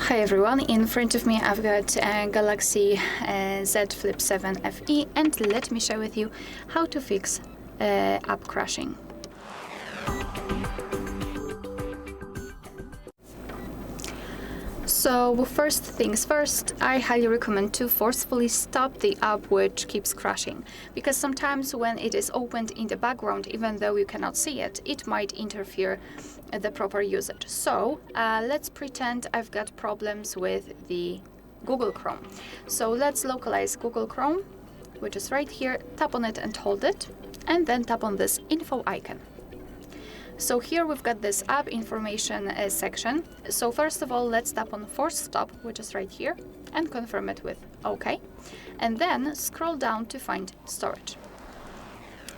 Hi everyone, in front of me I've got a Galaxy Z Flip 7 FE, and let me share with you how to fix app crashing. So first things first, I highly recommend to forcefully stop the app which keeps crashing, because sometimes when it is opened in the background, even though you cannot see it, it might interfere the proper usage. So let's pretend I've got problems with the Google Chrome. So let's localize Google Chrome, which is right here, tap on it and hold it, and then tap on this info icon. So here we've got this app information section. So first of all, let's tap on force stop, which is right here, and confirm it with OK. And then scroll down to find storage.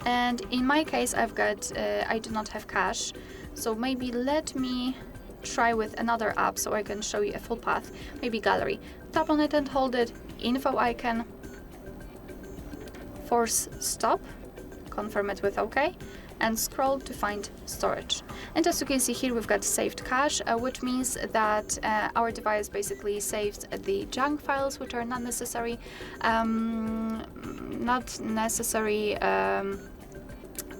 And in my case, I do not have cache. So maybe let me try with another app so I can show you a full path. Maybe gallery. Tap on it and hold it, info icon, force stop, confirm it with OK, and scroll to find storage. And as you can see here, we've got saved cache, which means that our device basically saves the junk files, which are not necessary,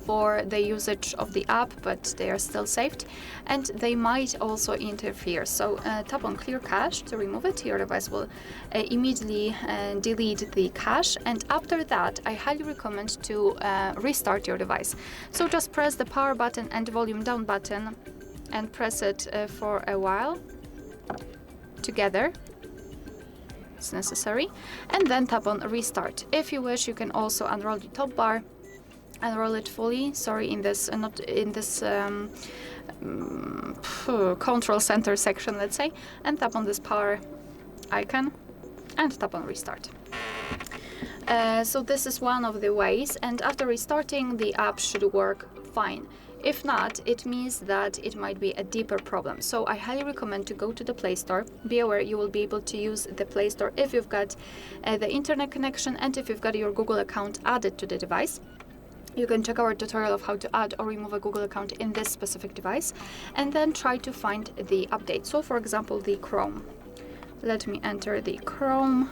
for the usage of the app, but they are still saved, and they might also interfere. So tap on clear cache to remove it. Your device will immediately delete the cache, and after that I highly recommend to restart your device. So just press the power button and volume down button and press it for a while together. It's necessary, and then tap on restart. If you wish, you can also unroll the top bar, unroll it fully, control center section, let's say, and tap on this power icon and tap on restart. So this is one of the ways, and after restarting, the app should work fine. If not, it means that it might be a deeper problem. So I highly recommend to go to the Play Store. Be aware you will be able to use the Play Store if you've got the internet connection and if you've got your Google account added to the device. You can check our tutorial of how to add or remove a Google account in this specific device, and then try to find the update. So for example, the Chrome. Let me enter the Chrome.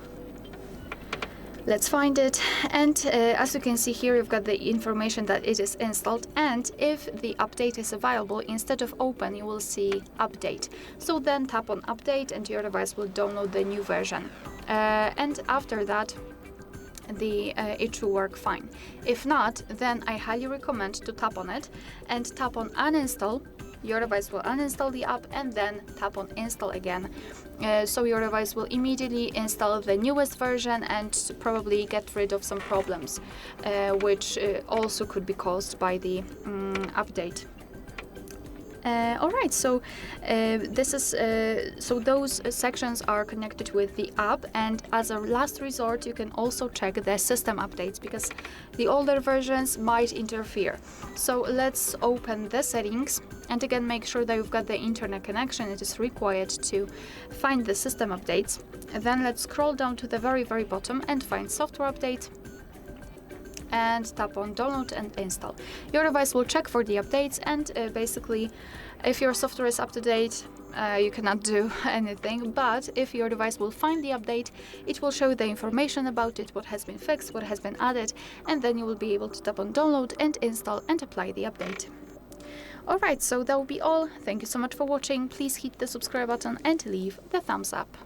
Let's find it, and as you can see here, you've got the information that it is installed, and if the update is available, instead of open, you will see update. So then tap on update and your device will download the new version. And after that, it should work fine. If not, then I highly recommend to tap on it and tap on uninstall. Your device will uninstall the app and then tap on install again. So your device will immediately install the newest version and probably get rid of some problems, which also could be caused by the update. Alright, so so those sections are connected with the app, and as a last resort you can also check the system updates, because the older versions might interfere. So let's open the settings, and again make sure that you've got the internet connection. It is required to find the system updates. And then let's scroll down to the very bottom and find software update, and tap on download and install. Your device will check for the updates, and basically if your software is up to date, you cannot do anything, but if your device will find the update, it will show the information about it, what has been fixed, what has been added, and then you will be able to tap on download and install and apply the update. Alright, so that will be all. Thank you so much for watching. Please hit the subscribe button and leave the thumbs up.